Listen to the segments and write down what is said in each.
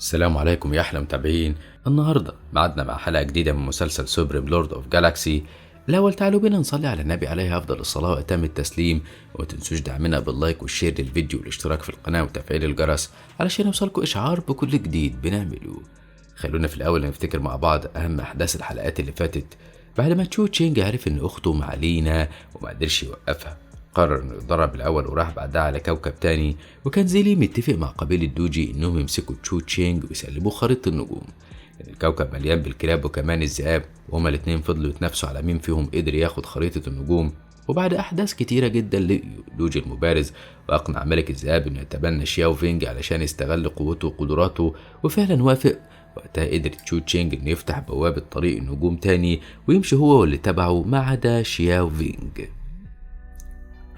السلام عليكم يا أحلى متابعين. النهاردة معدنا مع حلقة جديدة من مسلسل سوبريم لورد اوف جالاكسي. الأول تعالوا بينا نصلي على النبي عليه أفضل الصلاة وأتم التسليم، وما تنسوش دعمنا باللايك والشير للفيديو والاشتراك في القناة وتفعيل الجرس علشان يوصلكوا إشعار بكل جديد بنعمله. خلونا في الأول نفتكر مع بعض أهم أحداث الحلقات اللي فاتت. بعد ما تشو تشينج عرف إن أخته مع لينا وما قدرش يوقفها، قرر انه يتدرب الاول وراح بعدها على كوكب تاني، وكان زيلي متفق مع قبيلة دوجي انهم يمسكوا تشو تشينج ويسلموه خريطة النجوم. كان الكوكب مليان بالكلاب وكمان الذئاب، وهما الاتنين فضلوا يتنافسوا على مين فيهم قدر ياخد خريطة النجوم. وبعد احداث كتيرة جدا لقيوا دوجي المبارز واقنع ملك الذئاب انه يتبنى شياو فينج علشان يستغل قوته وقدراته، وفعلا وافق. وقتها قدر تشو تشينج انه يفتح بوابة طريق النجوم تاني ويمشي هو واللي تبعه ما عدا شياو فينج.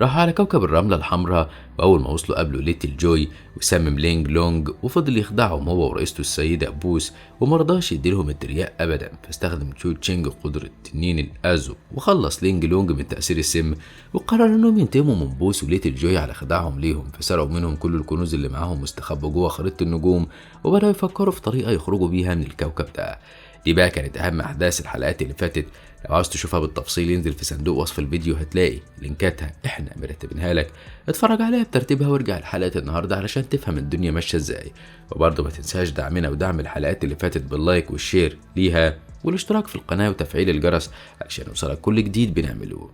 راح على كوكب الرملة الحمراء، وأول ما وصلوا قابلوا ليتل جوي وسمم لينج لونج، وفضل يخدعهم هو ورئيسته السيدة أبوس، ومرضاش يديلهم الترياق أبدا. فاستخدم تشو تشينج قدرة تنين الأزو وخلص لينج لونج من تأثير السم، وقرر إنهم ينتقموا من بوس وليتل جوي على خداعهم ليهم. فسرقوا منهم كل الكنوز اللي معاهم واستخبوا جوه خريطة النجوم، وبدأوا يفكروا في طريقة يخرجوا بيها من الكوكب ده. دي بقى كانت أهم أحداث الحلقات اللي فاتت. لو عاوز تشوفها بالتفصيل ينزل في صندوق وصف الفيديو، هتلاقي لينكاتها احنا مرتبينها لك. اتفرج عليها بترتيبها وارجع لحلقة النهاردة علشان تفهم الدنيا ماشية ازاي. وبرضه ما تنساش دعمنا ودعم الحلقات اللي فاتت باللايك والشير ليها والاشتراك في القناة وتفعيل الجرس علشان يوصلك كل جديد بنعمله.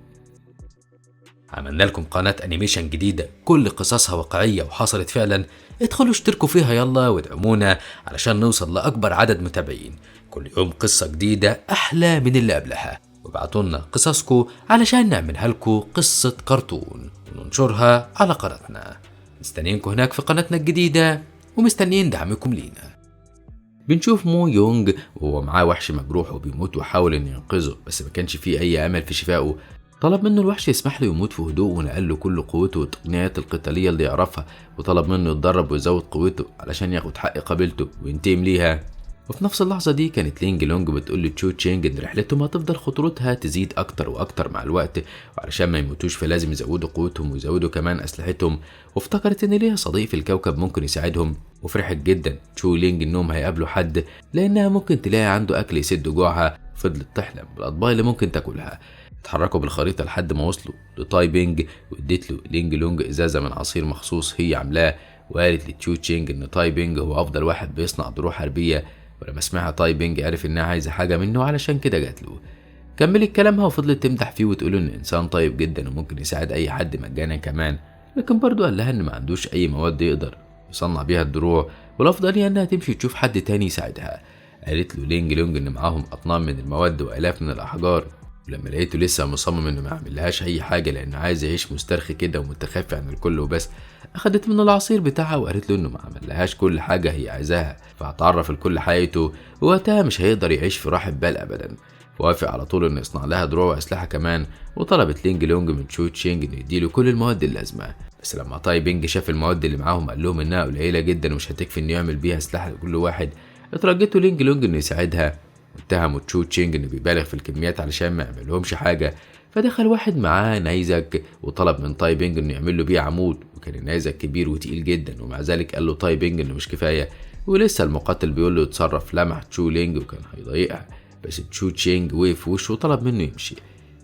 عملنا لكم قناة انيميشن جديدة كل قصصها واقعية وحصلت فعلا. ادخلوا اشتركوا فيها يلا وادعمونا علشان نوصل لأكبر عدد متابعين. كل يوم قصة جديدة أحلى من اللي قبلها، وابعتولنا قصصكم علشان نعملها لكم قصة كرتون وننشرها على قناتنا. مستنيينكم هناك في قناتنا الجديدة ومستنيين دعمكم لينا. بنشوف مو يونج وهو معاه وحش مجروح وبيموت، وحاول انه ينقذه بس ما كانش فيه اي امل في شفائه. طلب منه الوحش يسمح له يموت في هدوء، ونقل له كل قوته والتقنيات القتالية اللي يعرفها، وطلب منه يتدرب ويزود قوته علشان ياخد حق قبيلته وينتقم ليها. وفي نفس اللحظة دي كانت لينج لونج بتقول لتشو تشينج ان رحلتهم هتفضل خطورتها تزيد اكتر واكتر مع الوقت، وعلشان ما يموتوش فلازم يزودوا قوتهم ويزودوا كمان اسلحتهم. وافتكرت ان ليها صديق في الكوكب ممكن يساعدهم، وفرحت جدا تشو لينج انهم هيقابلوا حد لانها ممكن تلاقي عنده اكل يسد جوعها. فضلت تحلم بالاطباق اللي ممكن تاكلها. اتحركوا بالخريطة لحد ما وصلوا لتاي بينج، واديت له لينج لونج ازازة من عصير مخصوص هي عاملاه، وقالت لتشو تشينج ان تاي بينج هو افضل واحد بيصنع دروع حربية. ولما سمعها تاي بينج عرف انها عايزة حاجة منه علشان كده جات له. كملت كلامها وفضلت تمدح فيه وتقول انه انسان طيب جدا وممكن يساعد اي حد مجانا كمان، لكن برضه قال لها ان ما عندوش اي مواد يقدر يصنع بيها الدروع، والافضل انها تمشي تشوف حد تاني يساعدها. قالت له لينج لونج ان معاهم اطنان من المواد والاف من الاحجار، ولما لقيته لسه مصمم انه ما يعملهاش اي حاجه لانه عايز يعيش مسترخي كده ومتخفي عن الكل وبس، اخدت منه العصير بتاعها وقالت له انه ما عملهاش كل حاجه هي عايزاها، فهتعرف الكل حياته ووقتها مش هيقدر يعيش في راحه بال ابدا. وافق على طول انه يصنع لها دروع واسلحه كمان. وطلبت لينج لونج من تشو تشينج انه يديله كل المواد اللازمه، بس لما تاي بينج شاف المواد اللي معاهم قال لهم انها قليله جدا ومش هتكفي انه يعمل بيها سلاح لكل واحد. اترجته لينج لونج انه يساعدها، واتهموا تشو تشينج انه بيبالغ في الكميات علشان ما يعملهمش حاجه. فدخل واحد معاه نيزك وطلب من تاي بينج انه يعمل له بيه عمود، وكان النيزك كبير وتقيل جدا، ومع ذلك قال له تاي بينج انه مش كفايه. ولسه المقاتل بيقول له يتصرف، لمح تشو لينج وكان هيضايقها، بس تشو تشينج وقف في وشه وطلب منه يمشي.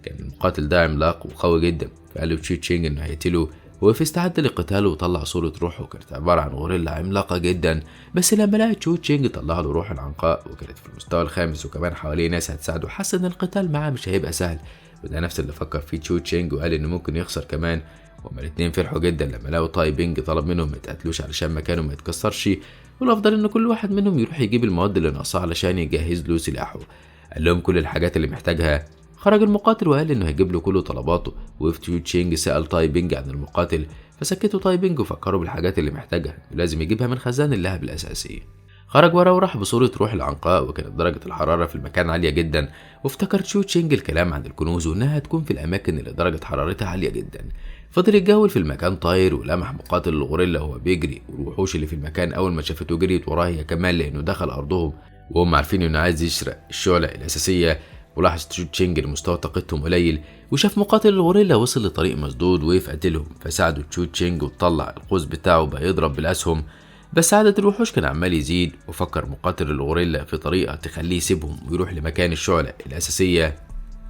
كان المقاتل ده عملاق وقوي جدا، فقال له تشو تشينج انه هيقتله، وقف استعد لقتاله وطلع صورة روحه، وكانت عبارة عن غوريلا عملاقة جدا. بس لما لقى تشو تشينج طلع له روح العنقاء وكانت في المستوى الخامس، وكمان حواليه ناس هتساعده، حس ان القتال معاه مش هيبقى سهل. وده نفس اللي فكر فيه تشو تشينج، وقال انه ممكن يخسر كمان. وهما الاتنين فرحوا جدا لما لقوا تاي بينج طلب منهم ما يتقتلوش علشان مكانهم ما يتكسرش، والافضل ان كل واحد منهم يروح يجيب المواد اللي ناقصاه علشان يجهز له سلاحه. قال لهم كل الحاجات اللي محتاجها. خرج المقاتل وقال انه هيجيب له كل طلباته، وفي تشو تشينج سأل تاي بينج عن المقاتل، فسكتوا تاي بينج وفكروا بالحاجات اللي محتاجها ولازم يجيبها من خزان اللهب الأساسي. خرج ورا وراح بصورة روح العنقاء، وكانت درجة الحرارة في المكان عالية جدا. وافتكر تشو تشينج الكلام عن الكنوز وانها هتكون في الاماكن اللي درجة حرارتها عالية جدا. فضل يتجول في المكان طاير، ولمح مقاتل الغوريلا وهو بيجري، والوحوش اللي في المكان اول ما شافته جريت وراه هي كمان لانه دخل ارضهم، وهم عارفين انه عايز يسرق الشعلة الأساسية. ولاحظ تشو تشينج ان مستوى طاقتهم قليل، وشاف مقاتل الغوريلا وصل لطريق مسدود وقف قتلهم، فساعده تشو تشينج وطلع القوس بتاعه بقى يضرب بالاسهم. بس عدد الوحوش كان عمال يزيد، وفكر مقاتل الغوريلا في طريقة تخليه يسيبهم ويروح لمكان الشعلة الأساسية.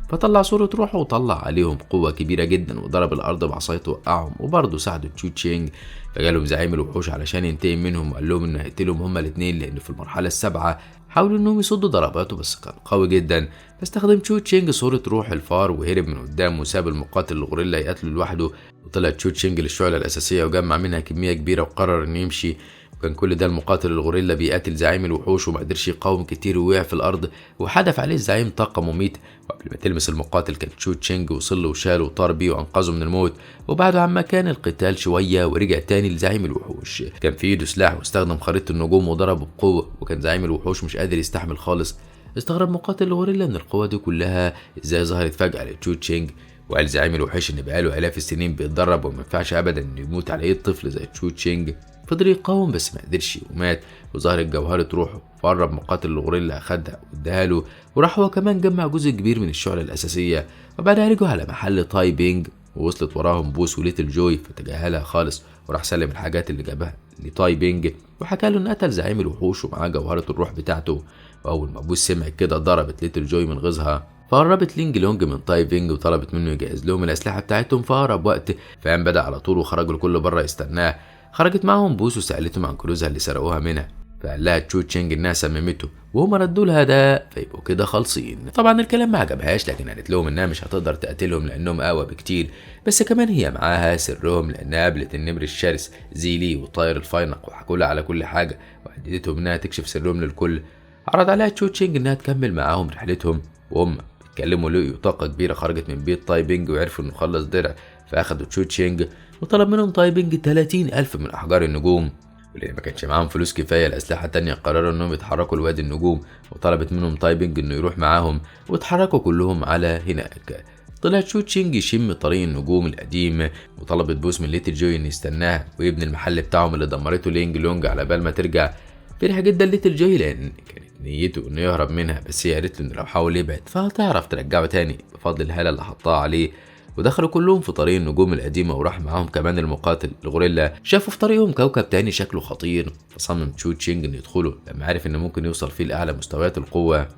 فطلع صورة روحه وطلع عليهم قوة كبيرة جدا وضرب الأرض بعصايته وقعهم، وبرضه ساعدوا تشو تشينج. فجالهم زعيم الوحوش علشان ينتقم منهم وقال لهم إنه هيقتلهم هما الاتنين، لأن في المرحلة السابعة حاولوا إنهم يصدوا ضرباته بس كان قوي جدا. فاستخدم تشو تشينج صورة روح الفار وهرب من قدامه وساب المقاتل الغوريلا يقتله لوحده. وطلع تشو تشينج للشعلة الأساسية وجمع منها كمية كبيرة وقرر إنه يمشي. وكان كل ده المقاتل الغوريلا بيقاتل زعيم الوحوش ومقدرش يقاوم كتير ووقع في الأرض، وحدف عليه الزعيم طاقة مميتة. وقبل ما تلمس المقاتل كان تشو تشينج وصل له وشاله وطار بيه وأنقذه من الموت. وبعده عما كان القتال شوية ورجع تاني لزعيم الوحوش. كان في ايده سلاح واستخدم خريطة النجوم وضربه بقوة، وكان زعيم الوحوش مش قادر يستحمل خالص. استغرب مقاتل الغوريلا من القوة دي كلها ازاي ظهرت فجأة لتشو تشينج، وقال زعيم الوحوش ان بقاله آلاف السنين بيتدرب وما ينفعش ابدا انه يموت على ايد طفل زي تشو تشينج. فضل يقاوم بس ما قدرش ومات، وظهرت جوهرة روحه. فقرب مقاتل الغوريلا اخدها واداها له، وراح هو كمان جمع جزء كبير من الشعلة الأساسية. وبعدها رجعوا على محل تاي بينج، ووصلت وراهم بوس وليتل جوي فتجاهلها خالص وراح سلم الحاجات اللي جابها لتاي بينج، وحكى له ان قتل زعيم الوحوش ومعاه جوهرة الروح بتاعته. واول ما بوس سمع كده ضربت ليتل جوي من غيظها. فقربت لينج لونج من تاي بينج وطلبت منه يجهز لهم الأسلحة بتاعتهم في أقرب وقت. فقام بدأ على طول وخرجوا الكل بره يستناه. خرجت معهم بوس وسألتهم عن كنوزها اللي سرقوها منها، فقال لها تشو تشينج انها سممته وهم ردوا لها ده، فيبقوا كده خالصين. طبعا الكلام ما عجبهاش، لكن قالت لهم انها مش هتقدر تقتلهم لانهم اقوى بكتير، بس كمان هي معاها سرهم لانها قابلت النمر الشرس زيلي وطاير الفينق وحكوا لها على كل حاجه، وهددتهم انها تكشف سرهم للكل. عرض عليها تشو تشينج انها تكمل معاهم رحلتهم، وهم اتكلموا لقيوا طاقه كبيره خرجت من بيت تاي بينج وعرفوا انه خلص درع. فاخدوا تشو تشينج وطلب منهم تاي بينج 30,000 من احجار النجوم، ولان ما كانش معاهم فلوس كفايه لاسلحه تانية قرروا انهم يتحركوا لوادي النجوم. وطلبت منهم تاي بينج انه يروح معاهم، واتحركوا كلهم على هناك. طلع تشو تشينج يشم طريق النجوم القديم، وطلبت بوس من ليتل جوي انه يستناها ويبني المحل بتاعهم اللي دمرته لينج لونج على بال ما ترجع. فرح جدا ليتل جوي لان كانت نيته انه يهرب منها، بس هي قالت له انه لو حاول يبعد فهتعرف ترجعه تاني بفضل الهاله اللي حطها عليه. ودخلوا كلهم في طريق النجوم القديمة، وراح معاهم كمان المقاتل الغوريلا. شافوا في طريقهم كوكب تاني شكله خطير، فصمم تشو تشينج انه يدخلوا لما عرف ان ممكن يوصل فيه لأعلى مستويات القوة.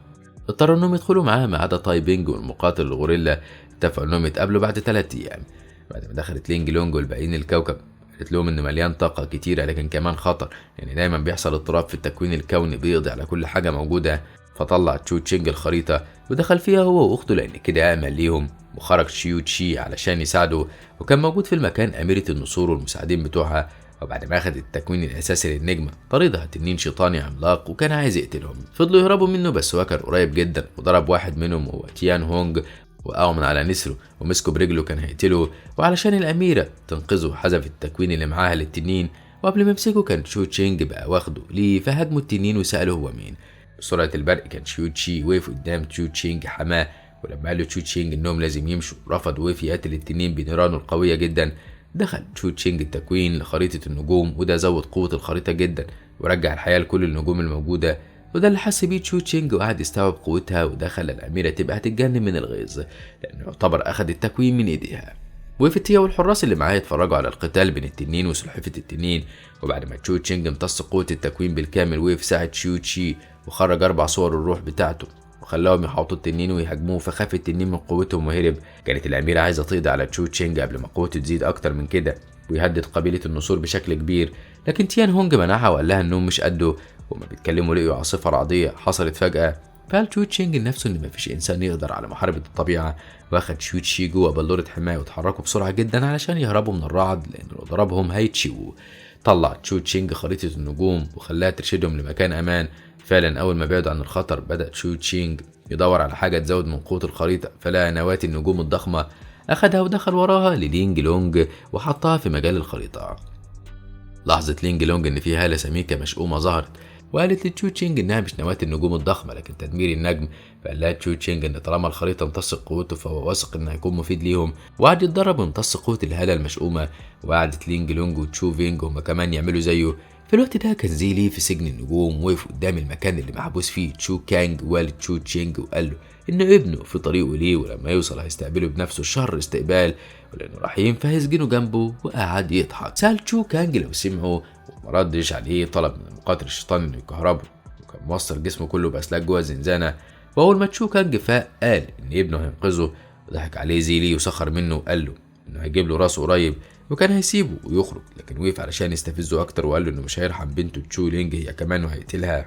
اضطروا انهم يدخلوا معاه ما عدا تاي بينج والمقاتل الغوريلا. اتفقوا انهم يتقابلوا بعد 3 ايام. بعد ما دخلت لينج لونج والباقيين الكوكب، قالت لهم انه مليان طاقة كتيرة لكن كمان خطر، يعني دايما بيحصل اضطراب في التكوين الكوني بيقضي على كل حاجة موجودة. فطلع تشو تشينج الخريطة ودخل فيها هو واخته لان كده امل ليهم، وخرج شيو تشي علشان يساعده. وكان موجود في المكان أميرة النسور والمساعدين بتوعها. وبعد ما أخذ التكوين الأساسي للنجمة طاردها تنين شيطاني عملاق وكان عايز يقتلهم. فضلوا يهربوا منه بس هو كان قريب جدا وضرب واحد منهم وهو تيان هونج، وقعوا من على نسره ومسكوا برجله كان هيقتله. وعلشان الأميرة تنقذه حذف التكوين اللي معاها للتنين، وقبل ما يمسكه كان شيو تشينج بقى واخده ليه. فهاجموا التنين وسأله هو مين. بسرعة البرق كان شيو تشي وقف قدام تشو تشينج حماه، ولما قال له تشو تشينج انهم لازم يمشوا رفض وقف يقتل التنين بنيرانه القويه جدا. دخل تشو تشينج التكوين لخريطه النجوم، وده زود قوه الخريطه جدا ورجع الحياه لكل النجوم الموجوده. وده اللي حس بيه تشو تشينج وقعد يستوعب قوتها، وده خلى الاميره تبقى هتتجنن من الغيظ لانه يعتبر اخذ التكوين من ايديها. وقفت هي والحراس اللي معاها يتفرجوا على القتال بين التنين وسلحفه التنين. وبعد ما تشو تشينج امتص قوه التكوين بالكامل وقف ساعد شيو تشي وخرج 4 صور الروح بتاعته وخلاهم يحاطوا التنين ويهاجموه. فخاف التنين من قوتهم وهرب. كانت الأميرة عايزة تقضي على تشو تشينج قبل ما قوته تزيد أكتر من كده ويهدد قبيلة النسور بشكل كبير، لكن تيان هونج منعها وقال لها إنهم مش قده. وما بيتكلموا لقيوا عاصفة رعدية حصلت فجأة. فقال تشو تشينج لنفسه إن مفيش إنسان يقدر على محاربة الطبيعة، واخد شيو تشي جوه بلورة حماية واتحركوا بسرعة جدا علشان يهربوا من الرعد لأن لو ضربهم هيتشيوه. طلع تشو تشينج خريطة النجوم وخلاها ترشدهم لمكان أمان. فعلا أول ما بعدوا عن الخطر بدأ تشو تشينج يدور على حاجة تزود من قوة الخريطة، فلقى نواة النجوم الضخمة. أخدها ودخل وراها للينج لونج وحطها في مجال الخريطة. لاحظت لينج لونج إن في هالة سميكة مشؤومة ظهرت، وقالت لتشو تشينج إنها مش نواة النجوم الضخمة لكن تدمير النجم. فقال لها تشو تشينج إن طالما الخريطة امتصت قوته فهو واثق إنه هيكون مفيد ليهم، وقعد يتدرب وامتص قوة الهالة المشؤومة. وقعدت لينج لونج وتشو فينج هما كمان يعملوا زيه. في الوقت ده كان زيلي في سجن النجوم وقف قدام المكان اللي محبوس فيه تشو كانج والد تشو تشينج، وقال له إن ابنه في طريقه ليه ولما يوصل هيستقبله بنفسه شر استقبال ولأنه رحيم فهيسجنه جنبه. وقعد يضحك. سأل تشو كانج لو سمعه وما ردش عليه طلب من المقاتل الشيطان انه يكهربه، وكان موصل جسمه كله بأسلاك جوه الزنزانة. وأول ما تشو كانج فاق قال إن ابنه هينقذه، وضحك عليه زيلي وسخر منه وقال له إنه هيجيب له راسه قريب، وكان هيسيبه ويخرج، لكن وقف علشان يستفزه أكتر وقال له إنه مش هيرحم بنته تشو لينج هي كمان وهيقتلها.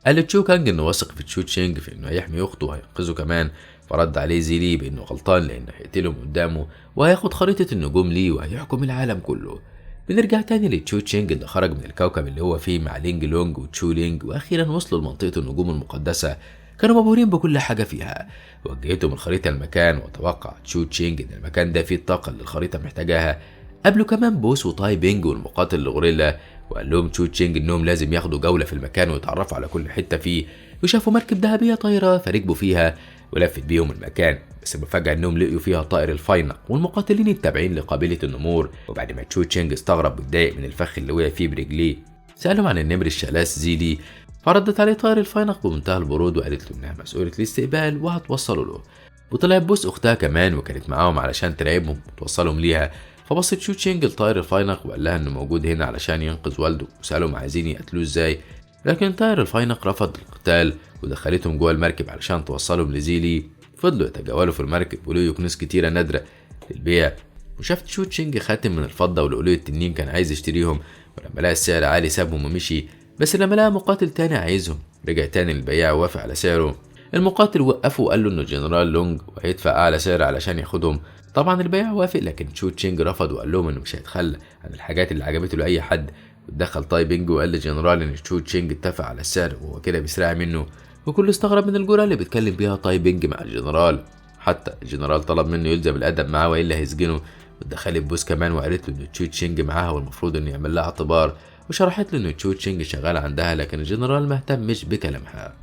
قال لتشو كانج إنه واثق في تشو تشينج في إنه هيحمي أخته وهينقذه كمان، فرد عليه زيلي بإنه غلطان لأنه هيقتلهم قدامه وهياخد خريطة النجوم ليه وهيحكم العالم كله. بنرجع تاني لتشو تشينج اللي خرج من الكوكب اللي هو فيه مع لينج لونج وتشو لينج، وأخيرا وصلوا لمنطقة النجوم المقدسة. كانوا مبهورين بكل حاجة فيها، وجهتهم الخريطة المكان، وتوقع تشو تشينج إن المكان ده فيه الطاقة اللي الخريطة محتاجاها. قابلوا كمان بوس وتاي بينج والمقاتل الغوريلا، وقال لهم تشو تشينج إنهم لازم ياخدوا جولة في المكان ويتعرفوا على كل حتة فيه، وشافوا مركب ذهبية طايرة فركبوا فيها ولفت بيهم المكان. بس المفاجأة إنهم لقيوا فيها طائر الفاينق والمقاتلين التابعين لقبيلة النمور. وبعد ما تشو تشينج استغرب واتضايق من الفخ اللي وقع فيه برجليه، سألهم عن النمر الشلاس زيلي، فردت عليه طائر الفاينق بمنتهى البرود وقالت له إنها مسؤولة الاستقبال وهتوصله له. وطلعت بوس أختها كمان وكانت معاهم علشان تراقبهم وتوصلهم ليها. فبصت تشو تشينج لطائر الفاينق وقال لها إنه موجود هنا علشان ينقذ والده، وسألهم عايزين يقتلوه إزاي، لكن طائر الفاينق رفض القتال ودخلتهم جوه المركب علشان توصلهم لزيلي. فضلوا يتجولوا في المركب ولقوا كنوز كتيرة نادرة للبيع، وشاف تشو تشينج خاتم من الفضة ولؤلؤ التنين كان عايز يشتريهم، ولما لقى السعر عالي سابهم ومشي. بس لما لقى مقاتل تاني عايزهم رجع تاني للبياع ووافق على سعره. المقاتل وقفه وقال له انه جنرال لونج وهيدفع اعلى سعر علشان ياخدهم. طبعا البياع وافق، لكن تشو تشينج رفض وقال لهم انه مش هيتخلى عن الحاجات اللي عجبته لاي حد. ودخل تاي بينج وقال للجنرال ان تشو تشينج اتفق على السعر وهو كده بيسرع منه، وكله استغرب من الجرأة اللي بيتكلم بيها تاي بينج مع الجنرال. حتى الجنرال طلب منه يلزم الادب معاه والا هيسجنه. ودخلت بوس كمان وقالت له ان تشو تشينج معاها والمفروض انه يعمل لها اعتبار، وشرحت له ان تشو تشينج شغال عندها، لكن الجنرال ما اهتمش بكلامها.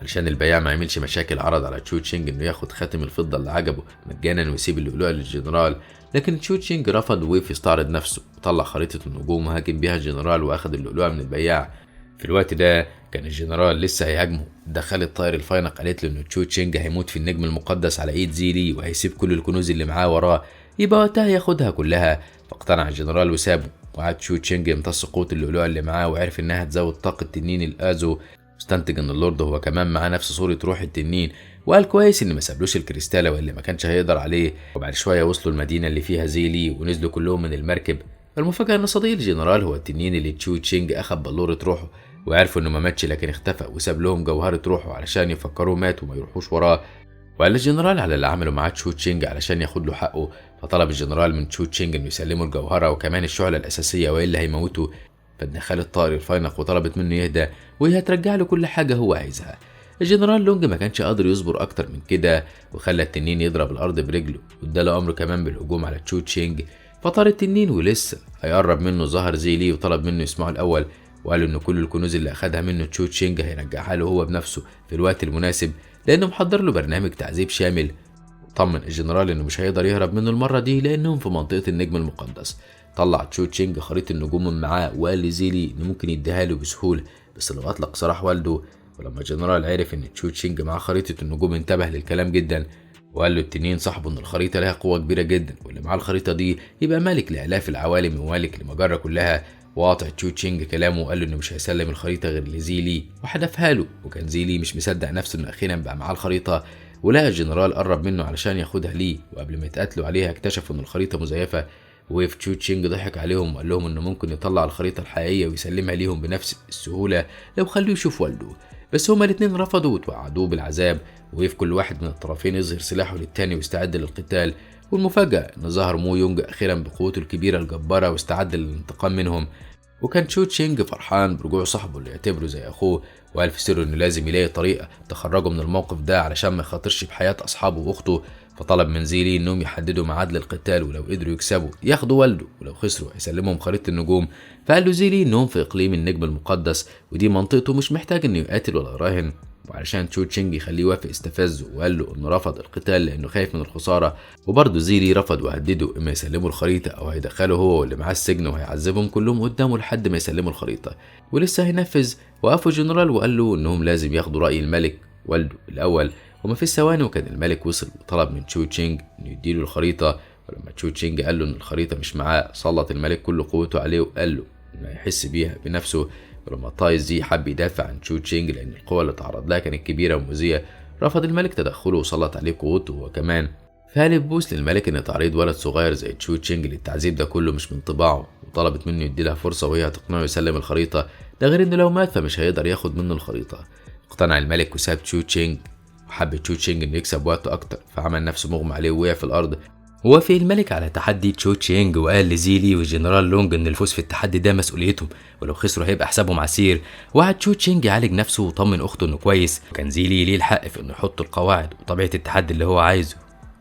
علشان البياع ما يعملش مشاكل عرض على تشو تشينج انه ياخد خاتم الفضة اللي عجبه مجانا ويسيب اللؤلؤة للجنرال، لكن تشو تشينج رفض ووقف يستعرض نفسه وطلع خريطة النجوم وهاجم بيها الجنرال واخد اللؤلؤة من البياع. في الوقت ده كان الجنرال لسه هيهاجمه. دخلت طائر الفاينق قالت له ان تشو تشينج هيموت في النجم المقدس على ايد زيلي وهيسيب كل الكنوز اللي معاه وراه، يبقى وقتها ياخدها كلها. فاقتنع الجنرال وسابه، وقعد تشو تشينج يمتص قوة اللؤلؤة اللي معاه وعرف انها تزود طاقة تنين الازو. واستنتج ان اللورد هو كمان معاه نفس صورة روح التنين، وقال كويس ان ما سابلوش الكريستالة واللي ما كانش هيقدر عليه. وبعد شوية وصلوا المدينة اللي فيها زيلي ونزلوا كلهم من المركب. المفاجأة ان صديق الجنرال هو التنين اللي تشو تشينج اخد بلورة روحه، وعرفوا انه ما ماتش لكن اختفى وساب لهم جوهرة روحه علشان يفكروه مات وما يروحوش وراه. وقال الجنرال على اللي عمله معاه تشو تشينج علشان ياخد له حقه. فطلب الجنرال من تشو تشينج انه يسلمه الجوهرة وكمان الشعلة الأساسية والا هيموته. فدخلت طائر الفاينق وطلبت منه يهدى وهي هترجع له كل حاجة هو عايزها. الجنرال لونج ما كانش قادر يصبر اكتر من كده وخلى التنين يضرب الارض برجله، واداله امره كمان بالهجوم على تشو تشينج. فطار التنين ولسه هيقرب منه ظهر زيلي وطلب منه يسمعه الاول، وقال ان كل الكنوز اللي اخدها منه تشو تشينج هيرجعها له هو بنفسه في الوقت المناسب لانه محضر له برنامج تعذيب شامل. طمن الجنرال انه مش هيقدر يهرب منه المره دي لانهم في منطقه النجم المقدس. طلع تشو تشينج خريطه النجوم من معاه وقال لزيلي انه ممكن يديها له بسهوله، بس لو اطلق سراح والده. ولما الجنرال عرف ان تشو تشينج معاه خريطه النجوم انتبه للكلام جدا، وقال له التنين صاحبه ان الخريطه لها قوه كبيره جدا واللي معاه الخريطه دي يبقى مالك لالاف العوالم ومالك لمجره كلها. وقاطع تشو تشينج كلامه وقال له انه مش هيسلم الخريطه غير لزيلي وحدفها له. وكان زيلي مش مصدق نفسه انه اخيرا بقى معاه الخريطه، ولقى الجنرال قرب منه علشان ياخدها ليه، وقبل ما يتقاتلوا عليها اكتشفوا ان الخريطه مزيفه. وقف تشو تشينج ضحك عليهم وقال لهم انه ممكن يطلع الخريطه الحقيقيه ويسلمها ليهم بنفس السهوله لو خلوه يشوف والده، بس هما الاتنين رفضوا وتوعدوه بالعذاب. وقف كل واحد من الطرفين يظهر سلاحه للتاني واستعد للقتال. والمفاجأة ان ظهر مو يونج اخيرا بقوته الكبيرة الجبارة واستعد للانتقام منهم. وكان تشو تشينج فرحان برجوع صاحبه اللي يعتبره زي اخوه، وقال في سره انه لازم يلاقي طريقة تخرجه من الموقف ده علشان ما يخاطرش بحياة اصحابه واخته. فطلب من زيلي انهم يحددوا ميعاد للقتال، ولو قدروا يكسبوا ياخدوا والده، ولو خسروا هيسلمهم خريطة النجوم. فقال له زيلي انهم في اقليم النجم المقدس ودي منطقته مش محتاج انه يقاتل ولا يراهن. وعلشان تشو تشينج يخليه يوافق استفزه وقال له انه رفض القتال لانه خايف من الخساره. وبرضه زيلي رفض وهدده اما يسلموا الخريطه او هيدخله هو واللي معاه السجن وهيعذبهم كلهم قدامه لحد ما يسلموا الخريطه. ولسه هينفذ وقفوا الجنرال وقال له انهم لازم ياخدوا راي الملك والده الاول. وما في ثواني وكان الملك وصل وطلب من تشو تشينج انه يديله الخريطه. ولما تشو تشينج قال له ان الخريطه مش معاه سلط الملك كل قوته عليه وقال له انه يحس بيها بنفسه. ولما طاي زي حب يدافع عن تشو تشينج لان القوة اللي تعرض لها كانت كبيرة ومؤذية، رفض الملك تدخله وسلط عليه قوته هو كمان. فقال بوس للملك ان تعريض ولد صغير زي تشو تشينج للتعذيب ده كله مش من طباعه، وطلبت منه يديلها فرصة وهي هتقنعه يسلم الخريطة، ده غير انه لو مات فمش هيقدر ياخد منه الخريطة. اقتنع الملك وساب تشو تشينج، وحب تشو تشينج انه يكسب وقت اكتر، فعمل نفسه مغمى عليه ووقع في الارض. ووافق الملك على تحدي تشو تشينج، وقال لزيلي والجنرال لونج ان الفوز في التحدي ده مسؤوليتهم، ولو خسروا هيبقى حسابهم عسير. وقعد تشو تشينج يعالج نفسه وطمن اخته انه كويس، وكان زيلي ليه الحق في انه يحط القواعد وطبيعه التحدي اللي هو عايزه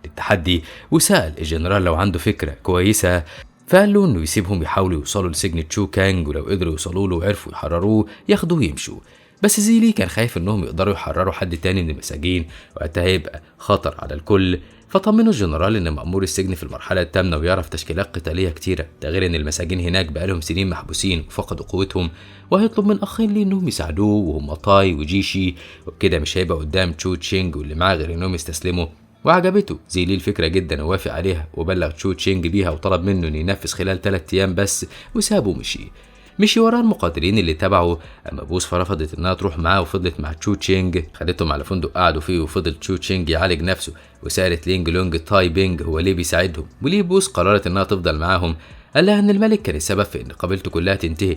للتحدي. وسال الجنرال لو عنده فكره كويسه، فقال له انه يسيبهم يحاولوا يوصلوا لسجن تشو كانج، ولو قدروا يوصلوا له وعرفوا يحرروه ياخدوه ويمشوا. بس زيلي كان خايف انهم يقدروا يحرروا حد تاني من المساجين، وقتها هيبقى خطر على الكل. فطمنوا الجنرال ان مأمور السجن في المرحله الثامنه ويعرف تشكيلات قتاليه كتيره، ده غير ان المساجين هناك بقالهم سنين محبوسين وفقدوا قوتهم، وهيطلب من اخين ليه انهم يساعدوه وهم طاي وجيشي، وبكده مش هيبقى قدام تشو تشينج واللي معاه غير انهم يستسلموا. وعجبته زيلي الفكره جدا ووافق عليها، وبلغ تشو تشينج بيها وطلب منه انه ينفذ خلال 3 ايام بس، وسابه مشي وراه المقاتلين اللي تبعه. اما بوس فرفضت انها تروح معاه وفضلت مع تشو تشينج، خدتهم على فندق قعدوا فيه، وفضل تشو تشينج يعالج نفسه. وسالت لينج لونج تاي بينج هو ليه بيساعدهم وليه بوس قررت انها تفضل معاهم. قال لها ان الملك كان السبب في ان قبيلته كلها تنتهي،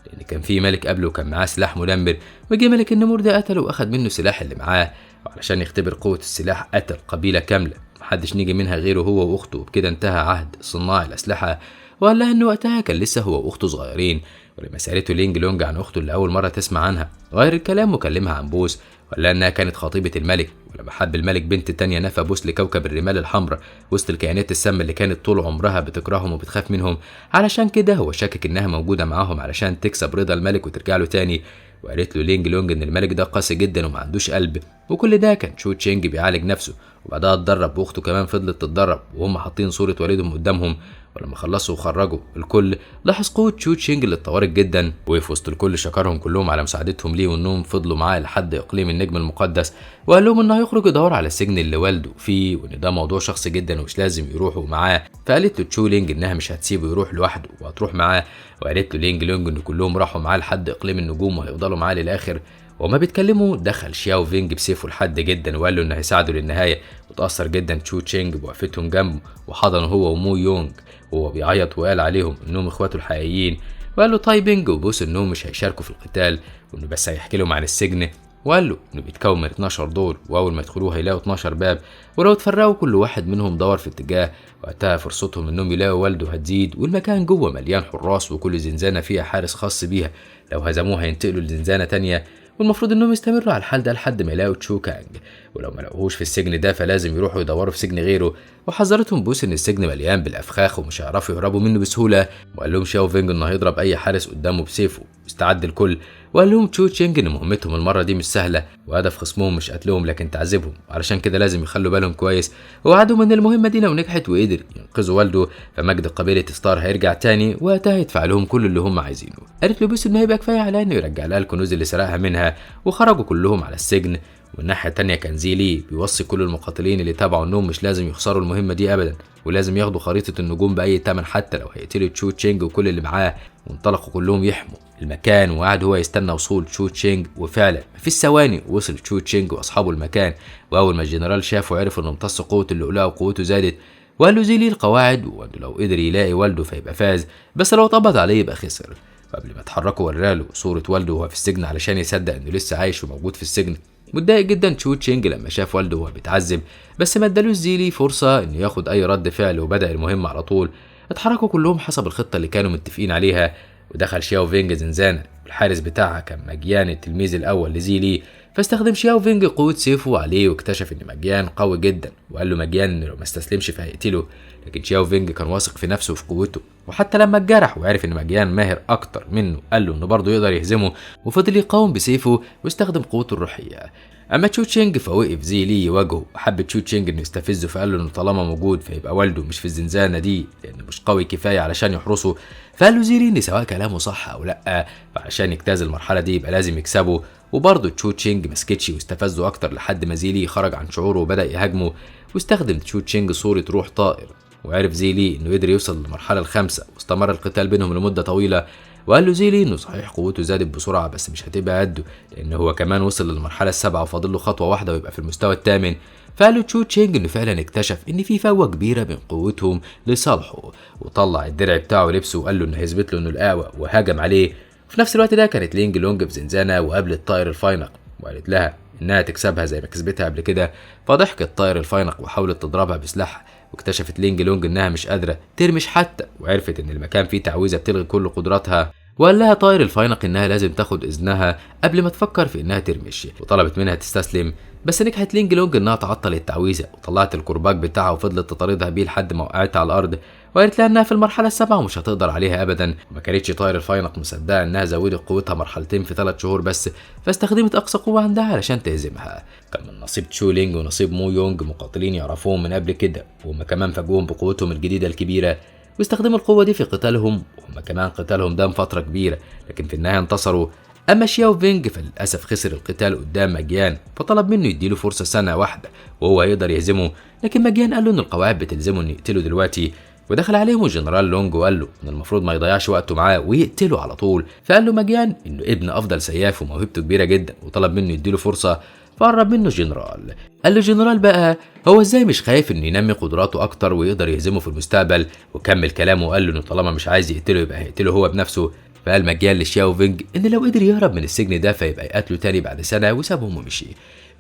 لان كان في ملك قبله كان معاه سلاح مدمر، وجه ملك النمور ده قتله واخد منه السلاح اللي معاه، وعلشان يختبر قوه السلاح قتل قبيله كامله محدش نيجي منها غيره هو واخته، وبكده انتهى عهد صناع الاسلحه. وقال لها ان وقتها كان لسه هو واخته صغيرين. ولما سالته لينج لونج عن اخته اللي اول مره تسمع عنها، غير الكلام وكلمها عن بوس، وقال لها انها كانت خطيبه الملك. ولما حب الملك بنت تانية نفى بوس لكوكب الرمال الحمراء وسط الكائنات السامه اللي كانت طول عمرها بتكرههم وبتخاف منهم، علشان كده هو شاكك انها موجوده معاهم علشان تكسب رضا الملك وترجع له تاني. وقالت له لينج لونج ان الملك ده قاسي جدا وما عندوش قلب، وكل ده كان تشو تشينج بيعالج نفسه، وبعدها اتدرب واخته كمان فضلت تتدرب وهم حاطين صوره والدهم قدامهم. ولما خلصوا وخرجوا الكل، لاحظ قوه تشو تشينج اللي اتطورت جدا، وفي وسط الكل شكرهم كلهم على مساعدتهم ليه وانهم فضلوا معاه لحد اقليم النجم المقدس، وقال لهم انه هيخرج يدور على السجن اللي والده فيه، وان ده موضوع شخصي جدا ومش لازم يروحوا معاه. فقالت له تشو لينج انها مش هتسيبه يروح لوحده وهتروح معاه، وقالت له لينج لونج ان كلهم راحوا معاه لحد اقليم النجوم وهيفضلوا معاه للاخر. وما بيتكلموا دخل شياو فينج بسيفه لحد جدا وقال له انه هيساعده للنهايه، وتاثر جدا تشو تشينج بوقفتهم جنبه وحضنه هو ومو يونج وهو بيعيط، وقال عليهم انهم اخواته الحقيقيين. وقال له تاي بينج وبوس انهم مش هيشاركوا في القتال، وانه بس هيحكي لهم عن السجن، وقال له انه بيتكون من 12 دور، واول ما يدخلوه هيلاقوا 12 باب، ولو اتفرقوا كل واحد منهم دور في اتجاه، وقتها فرصتهم انهم يلاقوا والده هتزيد. والمكان جوه مليان حراس وكل زنزانه فيها حارس خاص بيها، لو هزموه هينتقلوا لزنزانه تانية، والمفروض انهم يستمروا على الحال ده لحد ما يلاقوا تشو كانج، ولو ما لقوهوش في السجن ده فلازم يروحوا يدوروا في سجن غيره. وحذرتهم بوس ان السجن مليان بالافخاخ ومش هيعرفوا يهربوا منه بسهوله، وقال لهم شاو فينج انه هيضرب اي حارس قدامه بسيفه. استعد الكل، وقال لهم تشو تشينج ان مهمتهم المره دي مش سهله، وهدف خصمهم مش قتلهم لكن تعذيبهم، علشان كده لازم يخلوا بالهم كويس. ووعدهم ان المهمه دي لو نجحت وقدر ينقذوا والده فمجد قبيله ستار هيرجع تاني، وقتها يدفع لهم كل اللي هم عايزينه. قالت له بوس انه هيبقى كفايه على انه يرجع لها الكنوز اللي سرقها منها، وخرجوا كلهم على السجن. والناحيه التانيه كان زيلي بيوصي كل المقاتلين اللي تابعوا انهم مش لازم يخسروا المهمه دي ابدا، ولازم ياخدوا خريطه النجوم باي ثمن حتى لو هيقتلوا تشو تشينج وكل اللي معاه. وانطلقوا كلهم يحموا المكان، وقعد هو يستنى وصول تشو تشينج، وفعلا في الثواني وصل تشو تشينج واصحابه المكان. واول ما الجنرال شافه عرف انه امتص قوه اللؤلؤه وقوته زادت، وقال له زيلي القواعد، وانه لو قدر يلاقي والده فيبقى فاز، بس لو طبط عليه يبقى خسر. وقبل ما اتحركوا وراله صوره والده وهو في السجن علشان يصدق انه لسه عايش وموجود في السجن. متضايق جدا تشو تشينج لما شاف والده وهو بيتعذب، بس ما ادالوش زيلي فرصه انه ياخد اي رد فعل، وبدا المهمه على طول. اتحركوا كلهم حسب الخطه اللي كانوا متفقين عليها، ودخل شياو فينج زنزانه، الحارس بتاعها كان مجيان التلميذ الاول لزيلي. فاستخدم شياو فينج قوه سيفه عليه، واكتشف ان مجيان قوي جدا، وقال له مجيان انه لو ما استسلمش فهيقتله. لكن شياو فينج كان واثق في نفسه وفي قوته، وحتى لما اتجرح وعرف ان مجيان ماهر اكتر منه قال له انه برضه يقدر يهزمه، وفضل يقاوم بسيفه واستخدم قوته الروحيه. اما تشو تشينج فوقف زيلي يواجهه، وحب تشو تشينج انه يستفزه، فقال له انه طالما موجود فيبقى والده مش في الزنزانه دي لانه مش قوي كفايه علشان يحرسه. فقال له زيلي ان سواء كلامه صح او لا، فعشان يجتاز المرحله دي يبقى لازم يكسبه. وبرضه تشو تشينج مسكتش واستفزه اكتر لحد ما زيلي خرج عن شعوره وبدا يهاجمه. واستخدم تشو تشينج صوره روح طائر، وعرف زيلي انه قدر يوصل للمرحله الخامسه، واستمر القتال بينهم لمده طويله. وقال له زيلي انه صحيح قوته زادت بسرعه بس مش هتبقى قده، لان هو كمان وصل للمرحله السابعه وفاضل له خطوه واحده ويبقى في المستوى الثامن. فقال له تشو تشينج انه فعلا اكتشف ان في فجوه كبيره بين قوتهم لصالحه، وطلع الدرع بتاعه ولبسه وقال له انه هيثبت له انه الاقوى وهاجم عليه. في نفس الوقت ده كانت لينج لونج في زنزانه وقابلت طائر الفاينق وقالت لها انها تكسبها زي ما كسبتها قبل كده. فضحكت طائر الفاينق وحاولت تضربها بسلاحها، واكتشفت لينج لونج انها مش قادره ترمش حتى، وعرفت ان المكان فيه تعويذه بتلغي كل قدراتها. وقال لها طائر الفاينق انها لازم تاخد اذنها قبل ما تفكر في انها ترمش، وطلبت منها تستسلم. بس نجحت لينج لونج انها تعطل التعويذه وطلعت الكرباج بتاعها وفضلت تطاردها بيه لحد ما وقعتها على الارض، وقالت لها انها في المرحله السابعه ومش هتقدر عليها ابدا. وما كانتش طائر الفاينق مصدقه انها زودت قوتها مرحلتين في 3 شهور بس، فاستخدمت اقصى قوه عندها علشان تهزمها. كان من نصيب تشو لينج ونصيب مو يونج مقاتلين يعرفوهم من قبل كده، وهم كمان فاجئوهم بقوتهم الجديده الكبيره واستخدموا القوه دي في قتالهم، وهم كمان قتالهم دام فتره كبيره لكن في النهايه انتصروا. اما شياو فينج فللاسف خسر القتال قدام ماجيان، فطلب منه يديله فرصه سنه واحده وهو يقدر يهزمه، لكن ماجيان قال له ان القواعد بتلزمه انه يقتله دلوقتي. ودخل عليهم الجنرال لونج وقال له ان المفروض ما يضيعش وقته معاه ويقتله على طول. فقال له ماجيان انه ابن افضل سياف وموهبته كبيره جدا وطلب منه يديله فرصه. فقرب منه الجنرال قال له الجنرال بقى هو ازاي مش خايف انه ينمي قدراته اكتر ويقدر يهزمه في المستقبل، وكمل كلامه وقال له انه طالما مش عايز يقتله يبقى هيقتله هو بنفسه. فقال ماجيان لشياو فينج ان لو قدر يهرب من السجن ده فيبقى يقتله تاني بعد سنه، وسابهم ومشي.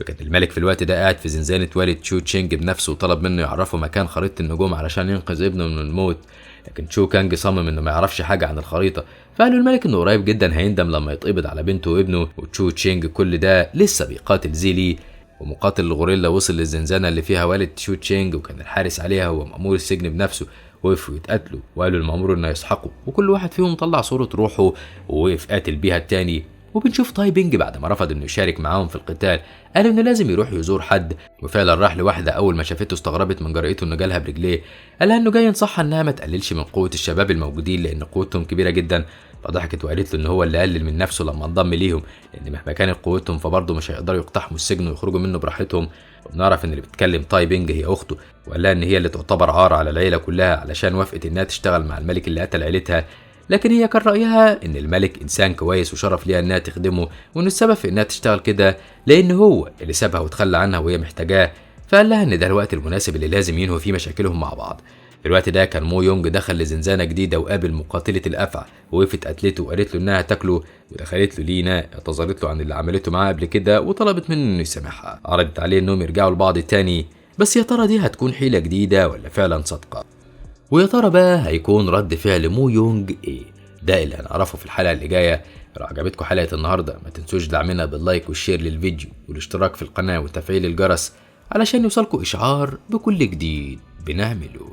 وكان الملك في الوقت ده قاعد في زنزانه والد تشو تشينج بنفسه وطلب منه يعرفه مكان خريطه النجوم علشان ينقذ ابنه من الموت، لكن تشو كانج صمم انه ما يعرفش حاجه عن الخريطه. فقال له الملك انه قريب جدا هيندم لما يتقبض على بنته وابنه. وتشو تشينج كل ده لسه بيقاتل زيلي، ومقاتل الغوريلا وصل للزنزانه اللي فيها والد تشو تشينج وكان الحارس عليها هو مأمور السجن بنفسه. وقفوا يتقاتلوا وقالوا المأمور انه يسحقوا، وكل واحد فيهم طلع صورة روحه ووقف قاتل بيها التاني. وبنشوف تايبنج بعد ما رفض انه يشارك معاهم في القتال قال انه لازم يروح يزور حد، وفعلا راح لواحده اول ما شافته استغربت من جرأته انه جالها برجليه. قالها انه جاي ينصحها انها ما تقللش من قوه الشباب الموجودين لان قوتهم كبيره جدا. فضحكت وقالت له ان هو اللي قلل من نفسه لما انضم ليهم، لان مهما كانت قوتهم فبرضه مش هيقدروا يقتحموا السجن ويخرجوا منه براحتهم. وبنعرف ان اللي بتكلم تايبنج هي اخته، وقال لها ان هي اللي تعتبر عار على العيله كلها علشان وافقت انها تشتغل مع الملك اللي قتل عيلتها، لكن هي كان رأيها ان الملك انسان كويس وشرف ليها انها تخدمه، وان السبب في انها تشتغل كده لان هو اللي سابها وتخلى عنها وهي محتاجاه. فقال لها ان ده الوقت المناسب اللي لازم ينهوا فيه مشاكلهم مع بعض. في الوقت ده كان مو يونج دخل لزنزانة جديدة وقابل مقاتلة الأفعى، ووقفت قتلته وقالت له إنها تاكله، ودخلت له لينا اعتذرت له عن اللي عملته معاه قبل كده وطلبت منه إنه يسامحها. عرضت عليه إنهم يرجعوا لبعض تاني، بس يا ترى دي هتكون حيلة جديدة ولا فعلا صادقة؟ ويا ترى بقى هيكون رد فعل مو يونج إيه؟ ده اللي هنعرفه في الحلقة اللي جاية. لو عجبتكم حلقة النهاردة ما تنسوش دعمنا باللايك والشير للفيديو والاشتراك في القناة وتفعيل الجرس علشان يوصلكوا إشعار بكل جديد بنعمله.